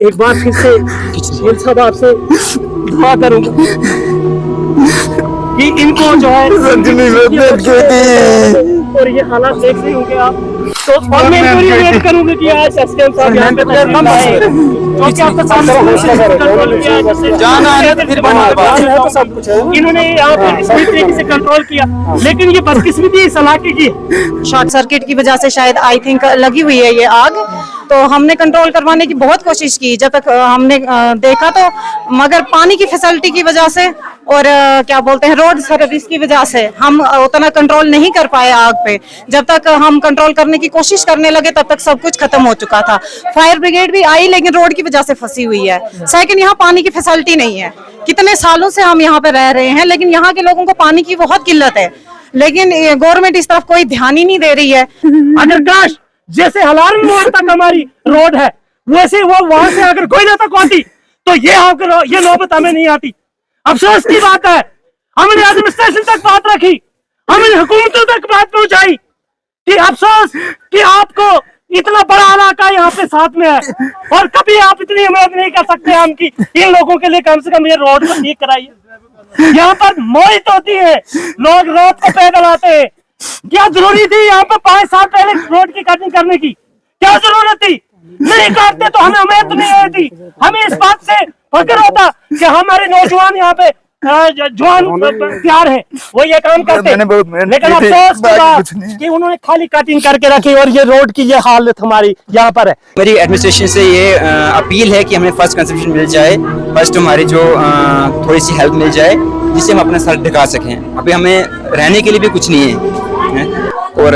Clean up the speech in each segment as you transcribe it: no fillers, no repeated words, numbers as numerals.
एक बार फिर से गिल साहब आपसे दुआ करूंगा कि इनको जो है और ये हालात देख रहे होंगे आप, तो और मैं पूरी उम्मीद करूंगा कि आज एसडीएम साहब यहाँ पे तशरीफ लाए, क्योंकि आपका सामने इन्होंने यहाँ पे सही तरीके से कंट्रोल किया, लेकिन ये बदकिस्मती इस इलाके की है। शॉर्ट सर्किट की वजह से शायद आई थिंक लगी हुई है ये आग, तो हमने कंट्रोल करवाने की बहुत कोशिश की जब तक हमने देखा, तो मगर पानी की फैसिलिटी की वजह से और क्या बोलते हैं रोड सर्विस की वजह से हम उतना कंट्रोल नहीं कर पाए आग पे। जब तक हम कंट्रोल करने की कोशिश करने लगे तब तक सब कुछ खत्म हो चुका था। फायर ब्रिगेड भी आई लेकिन रोड की वजह से फंसी हुई है। सेकंड, यहाँ पानी की फैसिलिटी नहीं है। कितने सालों से हम यहाँ पे रह रहे हैं लेकिन यहाँ के लोगों को पानी की बहुत किल्लत है, लेकिन गवर्नमेंट इस तरफ कोई ध्यान ही नहीं दे रही है। अगर काश जैसे हलाल मोड़ तक हमारी रोड है वैसे वो वहां से अगर कोई तक होती तो ये नौबत हमें नहीं आती। अफसोस की बात है, हमने एडमिनिस्ट्रेशन तक बात रखी, हमने हुकूमतों तक बात पहुंचाई कि अफसोस कि आपको इतना बड़ा इलाका यहाँ पे साथ में है और कभी आप इतनी उम्मीद नहीं कर सकते हम कि इन लोगों के लिए कम से कम ये रोड को ठीक कराइए। यहाँ पर मौत होती है, लोग रात को पैदल आते हैं। क्या जरूरी थी यहाँ पर 5 साल पहले रोड की कटिंग करने की? क्या जरूरत थी? नहीं करते तो हमें उम्मीद नहीं हुई थी। हमें इस बात से फक्र होता कि हमारे नौजवान यहाँ पे जवान तैयार है, वो ये काम करते, लेकिन अफसोस कि उन्होंने खाली कटिंग करके रखी और ये रोड की ये हालत हमारी यहाँ पर है। मेरी एडमिनिस्ट्रेशन से ये अपील है कि हमें फर्स्ट कंसेप्शन मिल जाए, फर्स्ट हमारी जो थोड़ी सी हेल्प मिल जाए जिससे हम अपना सर टिका सकें। अभी हमें रहने के लिए भी कुछ नहीं है। और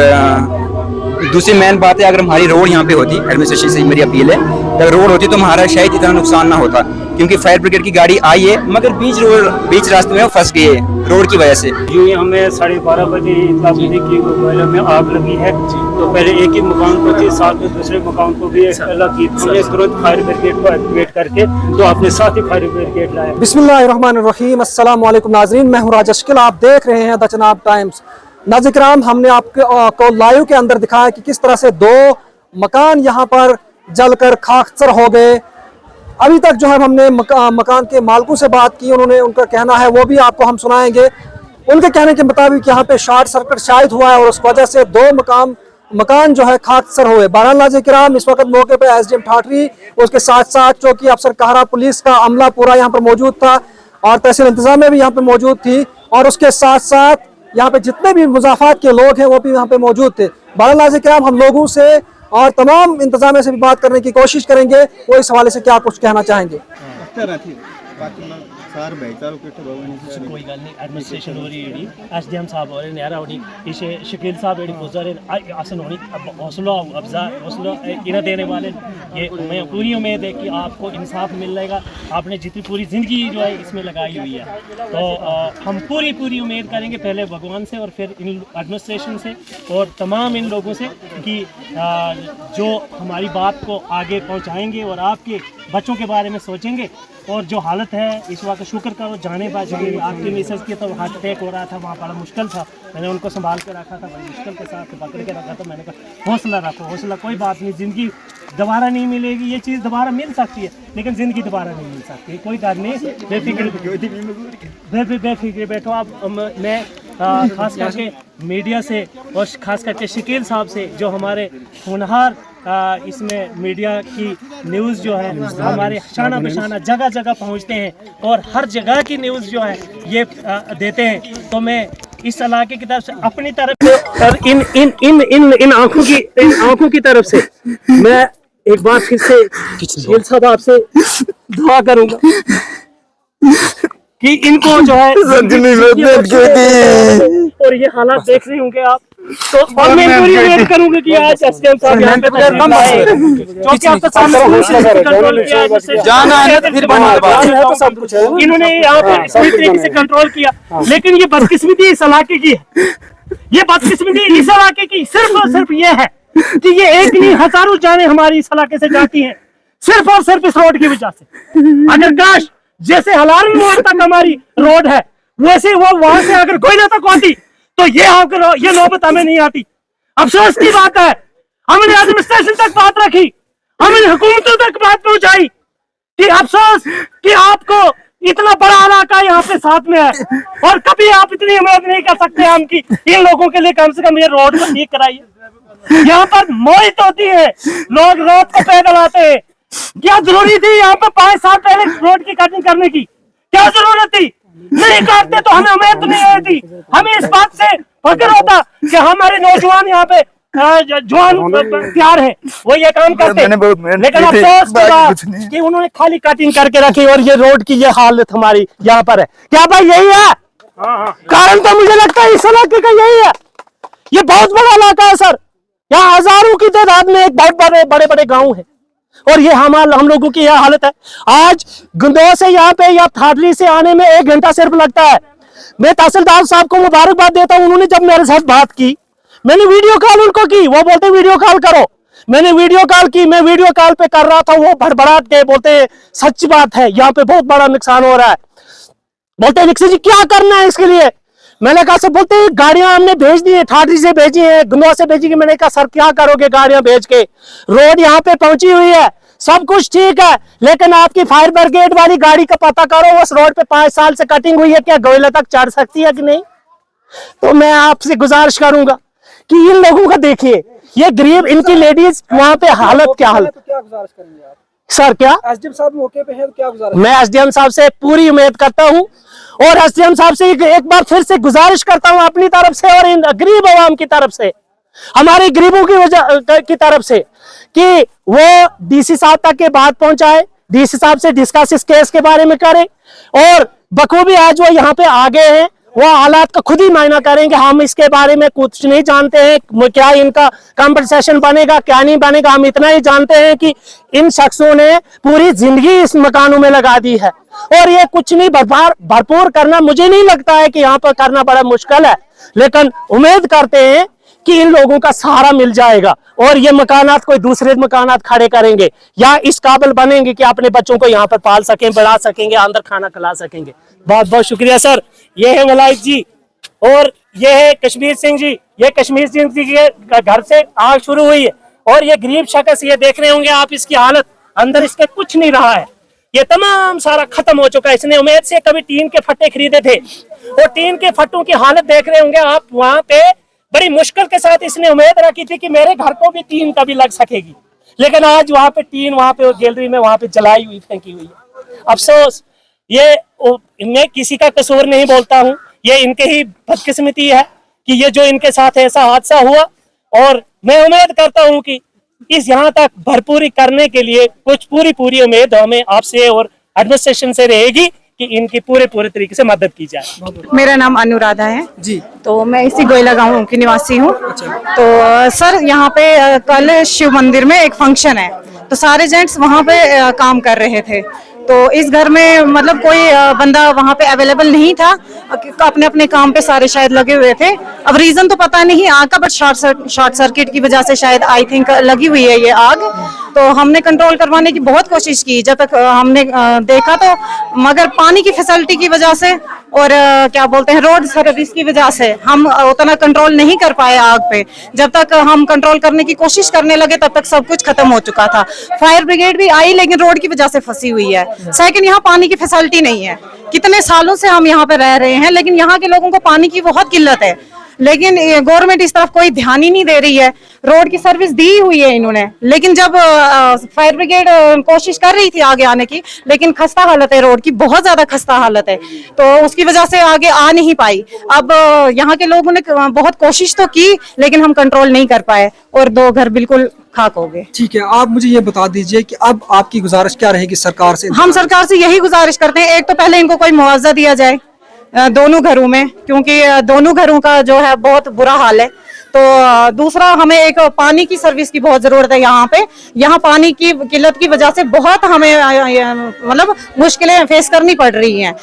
दूसरी मेन बात है, अगर हमारी रोड यहाँ पे होती, एडमिनिस्ट्रेशन से मेरी अपील है, अगर रोड होती तो हमारा शायद इतना नुकसान ना होता, क्योंकि फायर ब्रिगेड की गाड़ी आई है मगर बीच रास्ते में फंस गई है रोड की वजह से। यूँ ही हमें 12:30 बजे इतला मिली कि मोबाइल में आग लगी है, तो पहले एक ही मकान को थी, साथ में दूसरे मकान को भी अलग की। हमने तुरंत फायर ब्रिगेड को एक्टिवेट करके तो अपने साथ ही फायर ब्रिगेड लाए। बिस्मिल्लाहिर्रहमानिर्रहीम, अस्सलाम वालेकुम नाजरीन, मैं हूँ राजा शकील, आप देख रहे हैं द चनाब टाइम्स। नाज़रीन, हमने आपको लाइव के अंदर दिखाया कि किस तरह से 2 मकान यहाँ पर जलकर खाकसर हो गए। अभी तक जो है हमने मकान के मालिकों से बात की, उन्होंने उनका कहना है वो भी आपको हम सुनाएंगे। उनके कहने के मुताबिक यहाँ पे शॉर्ट सर्किट शायद हुआ है और उस वजह से 2 मकान जो है खाकसर हुए। बहरहाल नाज़रीन, इस वक्त मौके पे एसडीएम ठाठरी, उसके साथ साथ चौकी अफसर कहरा, पुलिस का अमला पूरा यहाँ पर मौजूद था और तहसील इंतजामिया भी यहाँ पे मौजूद थी, और उसके साथ साथ यहाँ पे जितने भी मुजाफात के लोग हैं वो भी यहाँ पे मौजूद थे। बहरहाल नाज़रीन, हम लोगों से और तमाम इंतजामिया से भी बात करने की कोशिश करेंगे, वो इस हवाले से क्या कुछ कहना चाहेंगे। कोई गल नहीं, एडमिनिस्ट्रेशन हो रही है, एसडीएम साहब हो रहे, न्यारा होनी, इसे शकील साहब एडी गुजर आसन होनी, हौसला अफजा हौसला इन्हें देने वाले, ये मैं पूरी उम्मीद है कि आपको इंसाफ मिल जाएगा। आपने जितनी पूरी ज़िंदगी जो है इसमें लगाई हुई है, तो हम पूरी उम्मीद करेंगे पहले भगवान से और फिर इन एडमिनिस्ट्रेशन से और तमाम इन लोगों से कि जो हमारी बात को आगे पहुँचाएँगे और आपके बच्चों के बारे में सोचेंगे। और जो हालत है इस वक्त शुक्र करो जाने बाजी आपकी मिसेज की तो हार्ट अटैक हो रहा था, वहाँ बड़ा मुश्किल था, मैंने उनको संभाल के रखा था, बड़ी मुश्किल के साथ पकड़ के रखा था। मैंने कहा हौसला रखो, हौसला, कोई बात नहीं, ज़िंदगी दोबारा नहीं मिलेगी, ये चीज़ दोबारा मिल सकती है लेकिन ज़िंदगी दोबारा नहीं मिल सकती। कोई बात नहीं, बेफिक्र बैठो आप। मैं खास करके मीडिया से और खास करके शकील साहब से, जो हमारे होनहार इसमें मीडिया की न्यूज़ जो है हमारे शाना बशाना जगह जगह पहुंचते हैं और हर जगह की न्यूज़ जो है ये देते हैं, तो मैं इस इलाके की तरफ से अपनी तरफ से इन आंखों की तरफ से मैं एक बार फिर से गिल साहब आपसे दुआ करूंगा कि इनको जो है और ये हालात देख रहे होंगे आप, तो और मैं पूरी उम्मीद करूंगा कि आज एसडीएम साहब यहाँ पे क्योंकि आपका सामने कंट्रोल किया इन्होंने यहाँ पे सही तरीके से कंट्रोल किया, लेकिन ये बदकिस्मती इस इलाके की है। ये बदकिस्मती इस इलाके की सिर्फ और सिर्फ ये है कि ये एक नहीं हजारों जाने हमारी इस इलाके से जाती हैं सिर्फ और सिर्फ इस रोड की वजह से। अगर काश जैसे हलाल मोड़ तक हमारी रोड है वैसे वो वहां से अगर कोई ना तक होती तो ये नौबत हमें नहीं आती। अफसोस की बात है, हमने एडमिनिस्ट्रेशन तक बात रखी, हमने हुकूमतों तक बात पहुंचाई कि अफसोस कि आपको इतना बड़ा इलाका यहाँ पे साथ में है, और कभी आप इतनी उम्मीद नहीं कर सकते हम कि इन लोगों के लिए कम से कम ये रोड को ठीक कराइए। यहाँ पर मौत होती है, लोग रात को पैदल आते हैं। क्या जरूरी थी यहाँ पर 5 साल पहले रोड की कटिंग करने की? क्या जरूरत थी? नहीं काटते तो हमें उम्मीद तो नहीं होती। हमें इस बात से फक्र होता कि हमारे नौजवान यहाँ पे जवान तैयार है, वो ये काम करते, लेकिन अफसोस की बात कि उन्होंने खाली कटिंग करके रखी और ये रोड की ये हालत हमारी यहाँ पर है। क्या भाई यही है कारण? तो मुझे लगता है इस इलाके का यही है। ये बहुत बड़ा इलाका है सर, यहाँ हजारों की तादाद में एक बहुत बड़े बड़े गाँव है, और ये हम लोगों की यह हालत है। आज गुंदो से यहाँ पे या थादली से आने में 1 घंटा सिर्फ लगता है। मैं तहसीलदार साहब को मुबारकबाद देता हूँ, उन्होंने जब मेरे साथ बात की, मैंने वीडियो कॉल उनको की, वो बोलते वीडियो कॉल करो, मैंने वीडियो कॉल की, मैं वीडियो कॉल पे कर रहा था, वो भड़बड़ाहट के बोलते सच बात है यहाँ पे बहुत बड़ा नुकसान हो रहा है। बोलते निक्सी जी क्या करना है इसके लिए? मैंने कहा सर, बोलते गाड़ियां हमने भेज दी है, ठाठरी से भेजी है, गुंदवा से भेजी है। मैंने कहा सर क्या करोगे गाड़ियां भेज के? रोड यहाँ पे पहुंची हुई है, सब कुछ ठीक है, लेकिन आपकी फायर ब्रिगेड वाली गाड़ी का पता करो, उस रोड पे 5 साल से कटिंग हुई है, क्या गोयला तक चढ़ सकती है कि नहीं? तो मैं आपसे गुजारिश करूंगा कि इन लोगों का देखिए, ये गरीब, इनकी लेडीज वहां पे हालत क्या हालत। तो क्या गुजारिश करेंगे आप? सर क्या एसडीएम साहब मौके पे हैं, तो क्या गुजारिश? मैं एसडीएम साहब से पूरी उम्मीद करता हूं, और एसडीएम साहब से एक बार फिर से गुजारिश करता हूं अपनी तरफ से और इन गरीब आवाम की तरफ से, हमारे गरीबों की तरफ से, कि वो डीसी साहब तक के बात पहुंचाए, डीसी साहब से डिस्कस इस केस के बारे में करें, और बखूबी आज वो यहाँ पे आ गए हैं, वो हालात का खुद ही मायना करेंगे। हम इसके बारे में कुछ नहीं जानते हैं, क्या इनका कंपनसेशन बनेगा क्या नहीं बनेगा, हम इतना ही जानते हैं कि इन शख्सों ने पूरी जिंदगी इस मकानों में लगा दी है, और ये कुछ नहीं भरपूर करना मुझे नहीं लगता है कि यहाँ पर करना बड़ा मुश्किल है, लेकिन उम्मीद करते हैं कि इन लोगों का सहारा मिल जाएगा और ये मकानात कोई दूसरे मकानात खड़े करेंगे या इस काबिल बनेंगे कि अपने बच्चों को यहाँ पर पाल सकें, बढ़ा सकेंगे, अंदर खाना खिला सकेंगे। बहुत बहुत शुक्रिया सर। ये है मलाइक जी और ये है कश्मीर सिंह जी। ये कश्मीर सिंह जी के घर से आग शुरू हुई है और ये गरीब शख्स, ये देख रहे होंगे आप इसकी हालत, अंदर इसके कुछ नहीं रहा है, ये तमाम सारा खत्म हो चुका है। इसने उम्मीद से कभी टीन के फट्टे खरीदे थे और टीन के फट्टों की हालत देख रहे होंगे आप। वहां पे बड़ी मुश्किल के साथ इसने उम्मीद रखी थी कि मेरे घर को भी टीन कभी लग सकेगी, लेकिन आज वहां पे टीन, वहां पे गैलरी में वहां पे जलाई हुई, फेंकी हुई है। अफसोस, ये मैं किसी का कसूर नहीं बोलता हूँ, ये इनके ही बदकिस्मती है कि ये जो इनके साथ ऐसा हादसा हुआ, और मैं उम्मीद करता हूँ कि इस यहाँ तक भरपूरी करने के लिए कुछ पूरी उम्मीद हमें आपसे और एडमिनिस्ट्रेशन से रहेगी कि इनकी पूरे तरीके से मदद की जाए। मेरा नाम अनुराधा है जी। तो मैं इसी गोयला गांव की निवासी हूँ। तो सर यहाँ पे कल शिव मंदिर में एक फंक्शन है, तो सारे जेंट्स वहाँ पे काम कर रहे थे, तो इस घर में मतलब कोई बंदा वहाँ पे अवेलेबल नहीं था, अपने अपने काम पे सारे शायद लगे हुए थे। अब रीजन तो पता नहीं आग का, बट शॉर्ट सर्किट की वजह से शायद आई थिंक लगी हुई है ये आग। तो हमने कंट्रोल करवाने की बहुत कोशिश की, जब तक हमने देखा तो, मगर पानी की फैसिलिटी की वजह से और क्या बोलते हैं रोड सर्विस की वजह से हम उतना कंट्रोल नहीं कर पाए आग पे। जब तक हम कंट्रोल करने की कोशिश करने लगे तब तक सब कुछ खत्म हो चुका था। फायर ब्रिगेड भी आई लेकिन रोड की वजह से फंसी हुई है। सेकंड, यहाँ पानी की फैसिलिटी नहीं है। कितने सालों से हम यहाँ पे रह रहे हैं, लेकिन यहाँ के लोगों को पानी की बहुत किल्लत है, लेकिन गवर्नमेंट इस तरफ कोई ध्यान ही नहीं दे रही है। रोड की सर्विस दी हुई है इन्होंने, लेकिन जब फायर ब्रिगेड कोशिश कर रही थी आगे आने की, लेकिन खस्ता हालत है रोड की, बहुत ज्यादा खस्ता हालत है, तो उसकी वजह से आगे आ नहीं पाई। अब यहाँ के लोगों ने बहुत कोशिश तो की, लेकिन हम कंट्रोल नहीं कर पाए और 2 घर बिल्कुल खाक हो गए। ठीक है, आप मुझे ये बता दीजिए कि अब आपकी गुजारिश क्या रहेगी सरकार से? हम सरकार से यही गुजारिश करते हैं, एक तो पहले इनको कोई मुआवजा दिया जाए दोनों घरों में, क्योंकि दोनों घरों का जो है बहुत बुरा हाल है। तो दूसरा, हमें एक पानी की सर्विस की बहुत जरूरत है यहाँ पे। यहाँ पानी की किल्लत की वजह से बहुत हमें मतलब मुश्किलें फेस करनी पड़ रही हैं।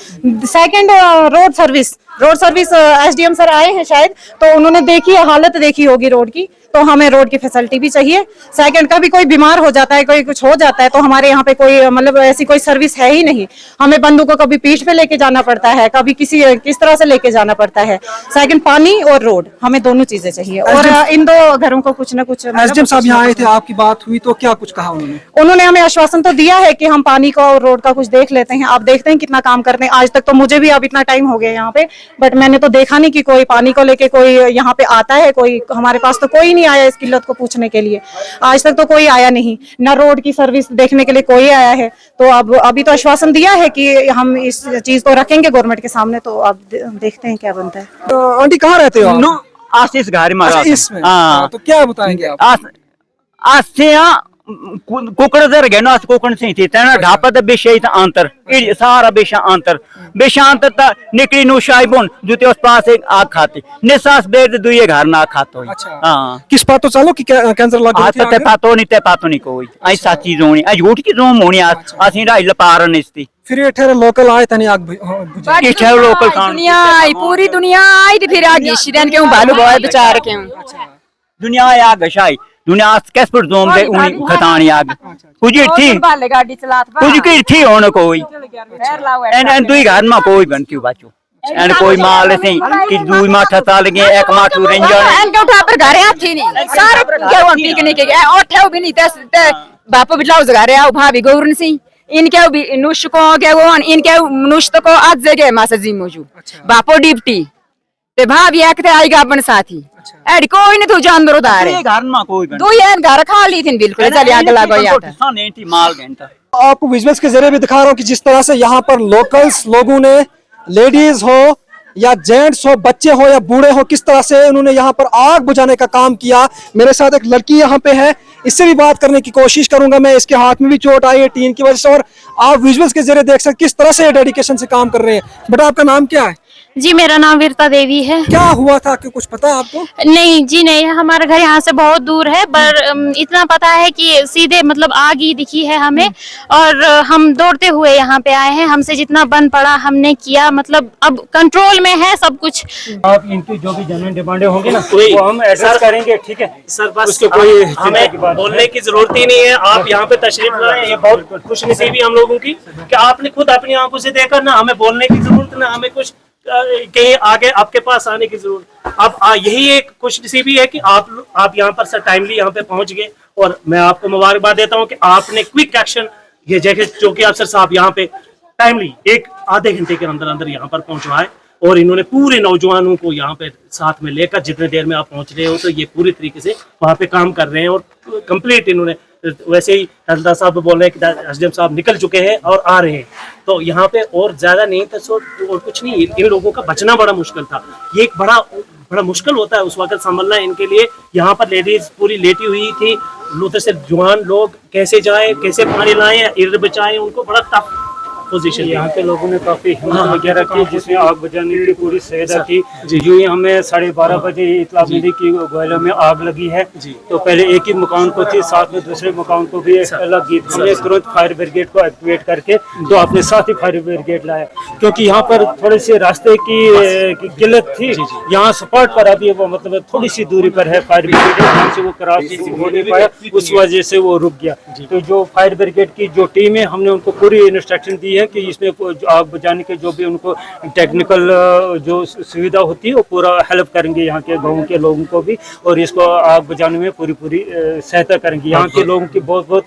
Second, road service SDM sir आए हैं शायद, तो उन्होंने देखी हालत देखी होगी रोड की, तो हमें रोड की फैसिलिटी भी चाहिए। सेकंड, कभी कोई बीमार हो जाता है, कोई कुछ हो जाता है, तो हमारे यहाँ पे कोई मतलब ऐसी कोई सर्विस है ही नहीं। हमें बंदों को कभी पीठ पे लेके जाना पड़ता है, कभी किस तरह से लेके जाना पड़ता है। सेकंड, पानी और रोड, हमें दोनों चीजें चाहिए। और इन दो घरों को कुछ न कुछ एसडीएम साहब यहाँ आए थे, आपकी बात हुई तो क्या कुछ कहा उन्होंने? उन्होंने हमें आश्वासन तो दिया है कि हम पानी का और रोड का कुछ देख लेते हैं। आप देखते हैं कितना काम करते हैं। आज तक तो मुझे भी अब इतना टाइम हो गया यहाँ पे, बट मैंने तो देखा नहीं कि कोई पानी को लेके कोई यहाँ पे आता है। कोई हमारे पास तो कोई नहीं आया इस किल्लत को पूछने के लिए, आज तक तो कोई आया नहीं। न रोड की सर्विस देखने के लिए कोई आया है। तो अब अभी तो आश्वासन दिया है कि हम इस चीज को रखेंगे गवर्नमेंट के सामने, तो अब देखते हैं क्या बनता है। आंटी कहाँ रहते हो आप? आशीष घर में अच्छा, इसमें तो क्या बताएंगे आप? आसे कोकण जर घेनो आस कोकण से थी तना ढापत बेशे अंतर सारा बेशा अंतर ता निकली नु शाइबोन जुते उस पास एक आग खाते निसास बेद दुए घर ना खातो। अच्छा। हां किस बात तो चलो कि कैंसर लग गया आता ते पातो नहीं कोई ऐसा चीज होनी आ झूठ की जोम होनी आसी ढाई लपार निस्ती फिर ये ठहरे लोकल आए तनी आग बुझा। ये ठहर लोकल खान दुनिया आई, पूरी दुनिया आई तो फिर आग शिरन क्यों भालू बोय बेचार क्यों दुनिया आग गशाई दुनिया कैस पर जोम दे उनी खतानी आग कुछ थी बाले गाड़ी चलात कुछ थी होने कोई एन दुई घर में कोई बन क्यों बाचो एन कोई माल से कि दुई मा ठता लगे एक मा तू रेंजर एन के उठा पर घरे आथी नहीं सारे गेवन पिकनिक के ओठे भी नहीं ते बाप बिटलाउ घरे आओ भाभी गौरन सिंह इनके भी नुश को के वो इनके नुश तो को आज जगह मासा जी मौजू बापो डिप्टी ते भाभी एक ते आएगा अपन साथी एड कोई नहीं तू जानवर उधार है घर में कोई बन दो यार घर खाली थी बिल्कुल चली आग लगा गया था साने थी माल घंटा। आपको विजुअल्स के जरिए भी दिखा रहा हूँ कि जिस तरह से यहाँ पर लोकल्स लोगों ने, लेडीज हो या जेंट्स हो, बच्चे हो या बूढ़े हो, किस तरह से उन्होंने यहाँ पर आग बुझाने का काम किया। मेरे साथ एक लड़की यहाँ पे है, इससे भी बात करने की कोशिश करूंगा मैं। इसके हाथ में भी चोट आई है टीन की वजह से, और आप विजुअल्स के जरिए देख सकते किस तरह से डेडिकेशन से काम कर रहे हैं। बेटा आपका नाम क्या है? जी मेरा नाम वीरता देवी है। क्या हुआ था कि कुछ पता है आपको? नहीं जी नहीं, हमारा घर यहाँ से बहुत दूर है, पर इतना पता है कि सीधे मतलब आग ही दिखी है हमें, और हम दौड़ते हुए यहाँ पे आए हैं। हमसे जितना बन पड़ा हमने किया, मतलब अब कंट्रोल में है सब कुछ। आप इनकी जो भी जनरल डिमांडें होंगी ना वो हम एड्रेस करेंगे, ठीक है सर। बस उसके कोई हमें बोलने की जरूरत ही नहीं है। आप यहाँ पे तशरीफ लाए, ये बहुत खुशनसीबी हम लोगों की कि आपने खुद अपनी आंखों से देखा ना। हमें बोलने की जरूरत ना, हमें कुछ कहीं आगे आपके पास आने की जरूरत। अब यही एक खुशनसीबी है कि आप यहाँ पर सर टाइमली यहाँ पे पहुंच गए, और मैं आपको मुबारकबाद देता हूँ कि आपने क्विक एक्शन ये जगह चौकी अफसर साहब यहाँ पे टाइमली एक आधे घंटे के अंदर अंदर यहाँ पर पहुंचवाए, और इन्होंने पूरे नौजवानों को यहाँ पे साथ में लेकर, जितने देर में आप पहुंच रहे हो तो ये पूरी तरीके से वहाँ पे काम कर रहे हैं, और कंप्लीट इन्होंने वैसे ही हल्दा साहब बोल रहे हैं कि एसडीएम साहब निकल चुके हैं और आ रहे हैं, तो यहाँ पे और ज्यादा नहीं था और कुछ नहीं। इन लोगों का बचना बड़ा मुश्किल था। ये एक बड़ा मुश्किल होता है उस वक्त संभलना इनके लिए। यहाँ पर लेडीज पूरी लेटी हुई थी, उधर से जवान लोग कैसे जाए, कैसे पानी लाएं, इर्द बचाएं, उनको बड़ा टफ पोजीशन। यहाँ के लोगों ने काफी हिम्मत वगैरह की, जिसमें आग बुझाने की पूरी सुविधा की। यूं ही हमें 12:30 बजे इतला मिली कि ग्वालियर में आग लगी है, तो पहले एक ही मकान को थी, साथ में दूसरे मकान को भी लगी। हमने तुरंत फायर ब्रिगेड को एक्टिवेट करके तो अपने साथ ही फायर ब्रिगेड लाया, क्योंकि यहाँ पर थोड़े से रास्ते की किल्लत थी। यहाँ स्पॉट पर अभी वो मतलब थोड़ी सी दूरी पर है फायर ब्रिगेड, से वो क्रॉस हो नहीं पाया, उस वजह से वो रुक गया। तो जो फायर ब्रिगेड की जो टीम है, हमने उनको पूरी इंस्ट्रक्शन दी है कि इसमें आग बुझाने के जो भी उनको टेक्निकल जो सुविधा होती है वो पूरा हेल्प करेंगे यहाँ के गाँव के लोगों को भी, और इसको आग बुझाने में पूरी सहायता करेंगे। यहाँ के लोगों की बहुत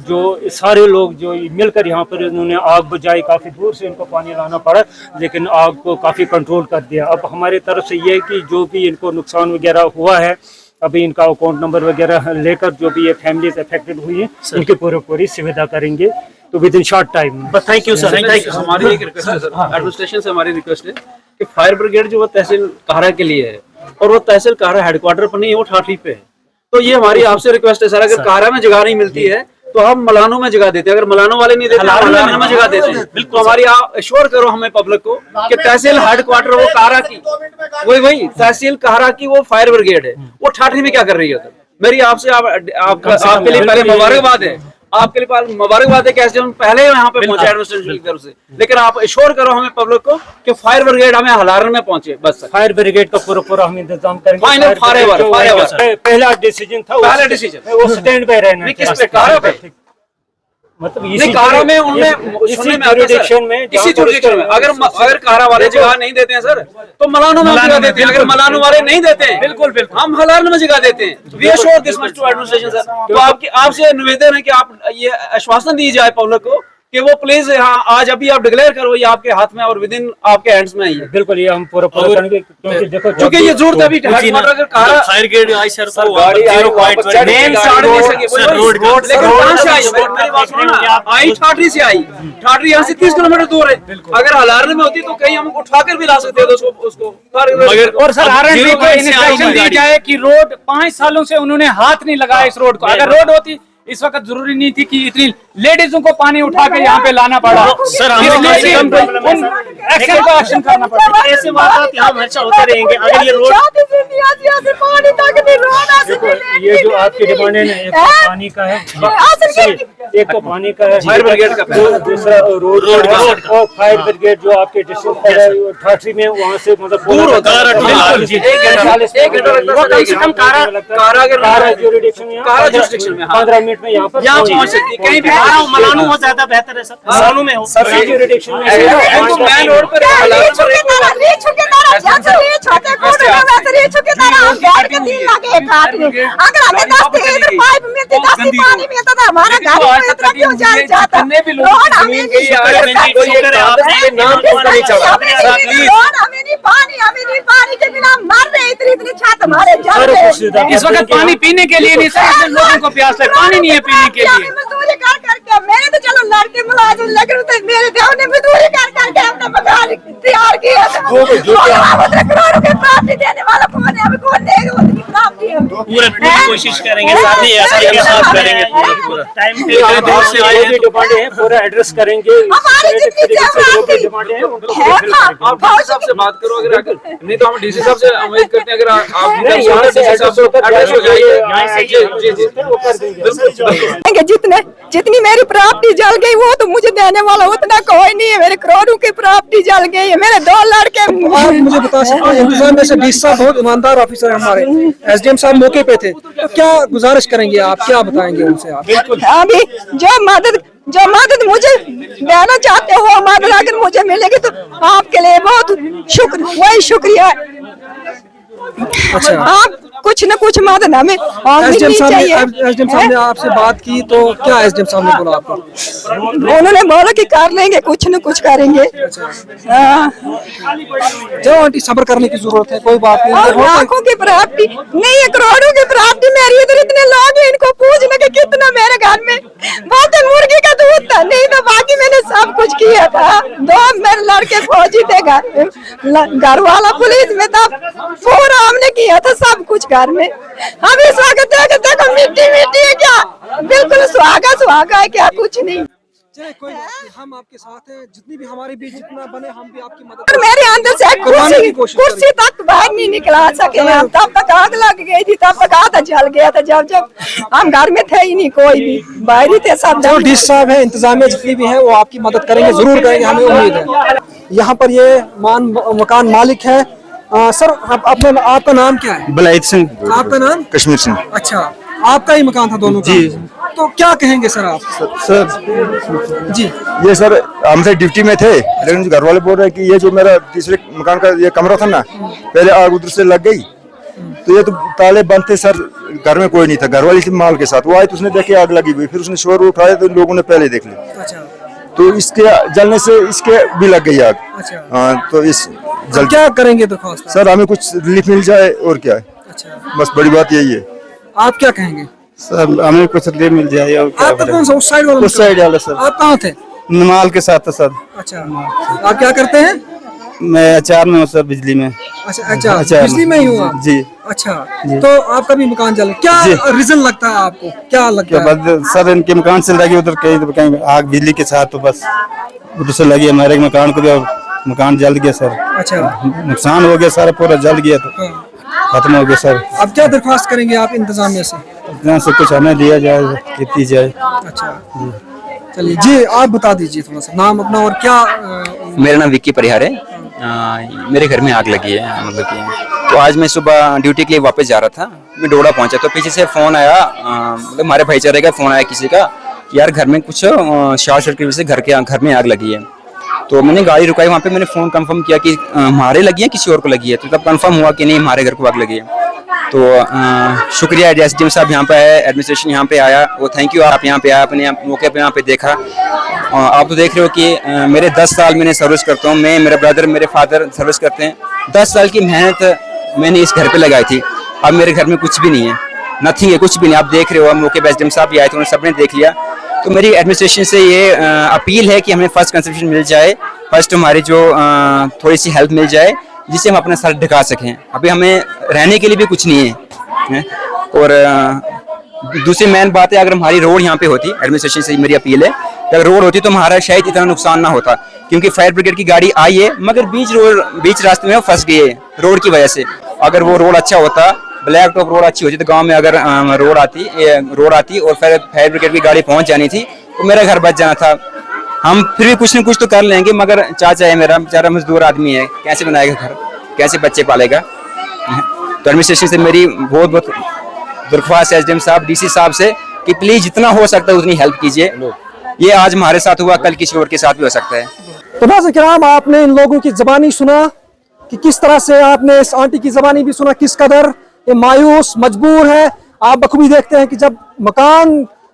जो सारे लोग जो मिलकर यहाँ पर उन्होंने आग बुझाई। काफ़ी दूर से इनको पानी लाना पड़ा, लेकिन आग को काफ़ी कंट्रोल कर दिया। अब हमारी तरफ से ये है कि जो भी इनको नुकसान वगैरह हुआ है, अभी इनका अकाउंट नंबर वगैरह लेकर जो भी ये फैमिलीज अफेक्टेड हुई है उनकी पूरी सुविधा करेंगे, तो with in short time. Thank you sir. हमारी एक रिक्वेस्ट है सर, एडमिनिस्ट्रेशन से हमारी रिक्वेस्ट है कि फायर ब्रिगेड जो वो तहसील काहरा के लिए है, और वो तहसील काहरा हेडक्वार्टर पर नहीं है, वो ठाठी पे है। तो ये हमारी आपसे रिक्वेस्ट है सर, अगर काहरा में जगह नहीं मिलती है तो हम मलानो में जगह देते हैं, अगर मलानो वाले नहीं देते मलानो में जगह देते हैं। तो हमारी आप एश्योर करो हमें पब्लिक को कि तहसील हेडक्वार्टर वो काहरा की, वही तहसील काहरा की वो फायर ब्रिगेड है, वो ठाठी में क्या कर रही है। मेरी आपसे आपके लिए पहले मुबारकबाद है। आपके लिए मुबारकबाद है कैसे हम पहले यहाँ पे पहुंचे एडमिनिस्ट्रेशन की तरफ से, लेकिन आप एश्योर करो हमें पब्लिक को कि फायर ब्रिगेड हमें हलारन में पहुंचे बस। फायर ब्रिगेड का पूरा हम इंतजाम करेंगे। फाइनल फॉरएवर पहला डिसीजन था, पहला डिसीजन वो स्टैंड पे रहना। किस पे? कारा पे? मतलब नहीं, कारा में उनमें इसी जुरिडिक्शन में, इसी जुरिडिक्शन में अगर कारा वाले जगह नहीं देते हैं सर तो मलानो में जगह देते हैं। अगर मलानो वाले नहीं देते हैं बिल्कुल हम हलारन में जगह देते हैं। We assure this much to administration sir. तो आपसे निवेदन है कि आप ये आश्वासन दी जाए पब्लिक को कि वो प्लीज यहाँ आज अभी आप डिक्लेयर करो, ये आपके हाथ में और विद इन आपके हैंड्स में ही है। बिल्कुल ये हम पूरा करेंगे, क्योंकि देखो क्योंकि ये जरूरत अभी अगर कारा फायर ब्रिगेड आई सर गाड़ी मेन साइड में सके सर रोड लेकिन कहां से आई? मेरी बात सुनो ना, आई ठाठरी से आई। ठाठरी यहाँ से 30 किलोमीटर दूर है। अगर हलारन में होती तो कहीं हम उठाकर भी ला सकते थे उसको। और सर आरएनबी को इंस्ट्रक्शन दी जाए कि रोड 5 सालों से उन्होंने हाथ नहीं लगाया इस रोड को। अगर रोड होती इस वक्त जरूरी नहीं थी कि इतनी लेडीजों को पानी उठा के यहाँ पे लाना पड़ा। सर एक्शन को एक्शन करना पड़ा। ऐसे वाक़यात यहाँ हमेशा होते रहेंगे। अगर ये रोड ये जो आपकी डिमांड है ना, एक तो पानी का है, एक तो पानी का है, फायर ब्रिगेड का, दूसरा रोड और फायर ब्रिगेड जो आपके डिस्ट्रिक्ट ठाठरी में वहाँ से मतलब दूर होता है। एक घंटा जुरिडिक्शन में 15 मिनट में यहाँ पहुँच सकती है। कहीं भी मलानू हो ज्यादा बेहतर है सर, मलानू में हो सभी जुरिडिक्शन में मेन रोड पर हमारा इस वक्त पानी पीने के लिए नहीं सर, लोगों को प्यास है, पानी नहीं है पीने के लिए। मजदूरी कर करके मैंने तो चलो लड़के मुलाजिम लेकिन मेरे देव ने मजदूरी कर करके हमने मकान तैयार किया था। करोड़ों के प्राप्ति देने वाला कौन है? हमें कौन देगा उतनी प्राप्ति? पूरी कोशिश करेंगे साथ ही ऐसा के साथ करेंगे। टाइम पे दूर से आए हैं, डिमांडें हैं, पूरा एड्रेस करेंगे। हमारी जितनी डिमांडें हैं आप डीसी साहब से बात करो। अगर नहीं तो हम डीसी साहब से उम्मीद करते हैं अगर आप यहाँ से एड्रेस हो जाइए। जितनी मेरी प्राप्ति जल गई वो तो मुझे देने वाला उतना कोई नहीं है। मेरे करोड़ों की प्राप्ति जल गई है। मेरे 2 लड़के। आप मुझे बता सकते हैं, इंतजाम में से डीसी साहब बहुत ईमानदार ऑफिसर है हमारे, एसडीएम साहब मौके पे थे, तो क्या गुजारिश करेंगे आप, क्या बताएंगे उनसे आप? अभी जो मदद मुझे देना चाहते हो मदद अगर मुझे मिलेगी तो आपके लिए बहुत शुक्रिया। अच्छा, आप कुछ न कुछ मदद हमें एसडीएम साहब ने आपसे बात की तो क्या एसडीएम साहब ने बोला आपको? उन्होंने बोला कि कर लेंगे, कुछ न कुछ करेंगे। जो आंटी सब्र करने की जरूरत है, कोई बात नहीं। लाखों की प्राप्ति नहीं है, करोड़ों की प्राप्ति मेरी। इधर इतने लोग हैं, इनको पूछने के कितना मेरे घर में बोलते मुर्गी का दूध था, नहीं तो बाकी मैंने सब कुछ किया था। 2 मेरे लड़के फौजी थे घर वाला पुलिस में था, पूरा हमने किया था सब कुछ घर में। हम इस वक्त देखो मिट्टी है क्या, बिल्कुल सुहागा है क्या, कुछ नहीं। चलिए कोई बात नहीं, हम आपके साथ हैं, जितनी भी हमारे बीच जितना बने हम भी आपकी मदद और मेरे अंदर से कुर्सी तक बाहर नहीं निकला सके हम। तब तक आग लग गई थी, तब तक आधा जल गया था। जब हम घर में थे ही नहीं, कोई भी बाहर ही थे सब। जो डीसी साहब है, इंतजामिया जितनी भी है वो आपकी मदद करेंगे, जरूर करेंगे, हमें उम्मीद है। यहाँ पर ये मकान मालिक है। सर आपका नाम क्या है? बलैत सिंह। आपका नाम? कश्मीर सिंह। अच्छा, आपका ही मकान था दोनों का? जी। तो क्या कहेंगे सर आप? सर जी, ये सर हमसे ड्यूटी में थे, लेकिन घर वाले बोल रहे हैं कि ये जो मेरा तीसरे मकान का ये कमरा था ना, पहले आग उधर से लग गई, तो ये तो ताले बंद थे सर, घर में कोई नहीं था। घर वाली थी माल के साथ, वो आई तो उसने देखे आग लगी हुई, फिर उसने शोर उठाया तो लोगों ने पहले देख लिया। अच्छा, तो इसके जलने से इसके भी लग गई आग। अच्छा, हाँ, तो इस जल क्या करेंगे दरख्वास्त? सर हमें कुछ रिलीफ मिल जाए और क्या है। अच्छा, बस बड़ी बात यही है। आप क्या कहेंगे? सर हमें कुछ रिलीफ मिल जाए और क्या। आपका कौन सा उस साइड वाला? उस साइड वाला सर। आप कहाँ थे? माल के साथ था सर। अच्छा, आप क्या करते हैं? मैं अचार में हूँ सर, बिजली में। अच्छा, बिजली में ही हुआ? जी। अच्छा, तो आपका भी मकान जला, क्या रीजन लगता है आपको, क्या लगता है? सर इनके मकान से लगी उधर कहीं आग बिजली के साथ, तो बस उधर से लगी हमारे मकान को भी और मकान जल गया सर। अच्छा, नुकसान हो गया सारा, पूरा जल गया। तो खत्म हो गया सर। अब क्या दरख्वास्त करेंगे आप इंतजामिया से? यहाँ से कुछ हमें दिया जाए, दी जाए। अच्छा चलिए जी, आप बता दीजिए थोड़ा सा नाम अपना और क्या मेरा नाम विक्की परिहार है। मेरे घर में आग लगी है, मतलब कि तो आज मैं सुबह ड्यूटी के लिए वापस जा रहा था, मैं डोडा पहुंचा तो पीछे से फ़ोन आया, मतलब हमारे भाईचारे का फ़ोन आया किसी का कि यार घर में कुछ शॉर्ट सर्किट की वजह से घर में आग लगी है। तो मैंने गाड़ी रुकाई, वहाँ पे मैंने फ़ोन कंफर्म किया कि हमारे लगी है किसी और को लगी है, तो तब कंफर्म हुआ कि नहीं हमारे घर को आग लगी है। तो शुक्रिया एसडीएम साहब यहाँ पे आए, एडमिनिस्ट्रेशन यहाँ पे आया, वो थैंक यू आप यहाँ पे आए, अपने मौके पे यहाँ पे देखा। आप तो देख रहे हो कि मेरे 10 साल मैंने सर्विस करता हूँ, मैं, मेरा ब्रदर, मेरे फादर सर्विस करते हैं। 10 साल की मेहनत मैंने इस घर पे लगाई थी। अब मेरे घर में कुछ भी नहीं है, नथिंग है, कुछ भी नहीं। आप देख रहे हो मौके पे एसडीएम साहब भी आए थे, उन्होंने सबने देख लिया। तो मेरी एडमिनिस्ट्रेशन से ये अपील है कि हमें फर्स्ट कंसेप्शन मिल जाए, फर्स्ट हमारी जो थोड़ी सी हेल्प मिल जाए जिससे हम अपना सर ढका सकें। अभी हमें रहने के लिए भी कुछ नहीं है। और दूसरी मेन बात है, अगर हमारी रोड यहाँ पे होती, एडमिनिस्ट्रेशन से मेरी अपील है कि अगर रोड होती तो हमारा शायद इतना नुकसान ना होता, क्योंकि फायर ब्रिगेड की गाड़ी आई है मगर बीच रास्ते में फंस गई है रोड की वजह से। अगर वो रोड अच्छा होता, ब्लैक टॉप रोड अच्छी होती तो गांव में अगर रोड आती और फिर फायर ब्रिगेड की गाड़ी पहुंच जानी थी तो मेरा घर बच जाना था। हम फिर भी कुछ न कुछ तो कर लेंगे, मगर चाचा है मेरा, बेचारा मजदूर आदमी है, कैसे बनाएगा घर, कैसे बच्चे पालेगा। तो एडमिनिस्ट्रेशन से मेरी बहुत बहुत दरख्वास्त है एसडीएम साहब, डीसी साहब से कि प्लीज जितना हो सकता है उतनी हेल्प कीजिए। ये आज हमारे साथ हुआ, कल किसी और के साथ भी हो सकता है। तो नाज़रीन, आपने इन लोगों की ज़बानी सुना कि किस तरह से, आपने इस आंटी की ज़बानी भी सुना किस कदर ये मायूस मजबूर है। आप बखूबी देखते हैं कि जब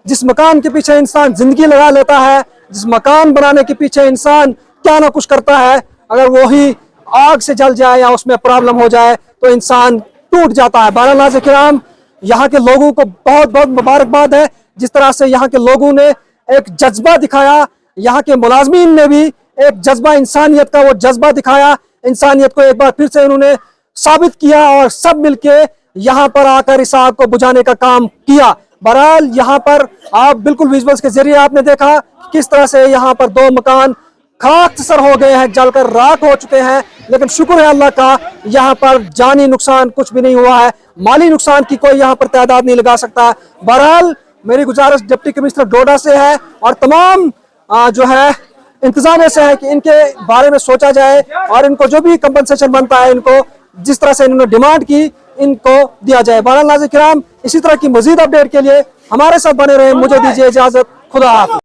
जिस मकान के पीछे इंसान जिंदगी लगा लेता है, जिस मकान बनाने के पीछे इंसान क्या ना कुछ करता है, अगर वही आग से जल जाए या उसमें प्रॉब्लम हो जाए तो इंसान टूट जाता है। बहरहाल नाज़रीन, यहाँ के लोगों को बहुत बहुत मुबारकबाद है जिस तरह से यहाँ के लोगों ने एक जज्बा दिखाया, यहाँ के मुलाजमीन ने भी एक जज्बा, इंसानियत का वो जज्बा दिखाया। इंसानियत को एक बार फिर से उन्होंने साबित किया और सब मिलके यहाँ पर आकर इस आग को बुझाने का काम किया। बहरहाल यहाँ पर आप बिल्कुल विजुअल्स के जरिए आपने देखा किस तरह से यहाँ पर 2 मकान खाकसर हो गए हैं, जलकर राख हो चुके हैं, लेकिन शुक्र है अल्लाह का यहाँ पर जानी नुकसान कुछ भी नहीं हुआ है। माली नुकसान की कोई यहाँ पर तादाद नहीं लगा सकता। बहरहाल मेरी गुजारिश डिप्टी कमिश्नर डोडा से है और तमाम जो है इंतजामिया से है कि इनके बारे में सोचा जाए और इनको जो भी कंपनसेशन बनता है, इनको जिस तरह से इन्होंने डिमांड की, इनको दिया जाए। बहरहाल नाज़रीन, इसी तरह की मजीद अपडेट के लिए हमारे साथ बने रहे। मुझे दीजिए इजाजत, खुदा हाफिज़।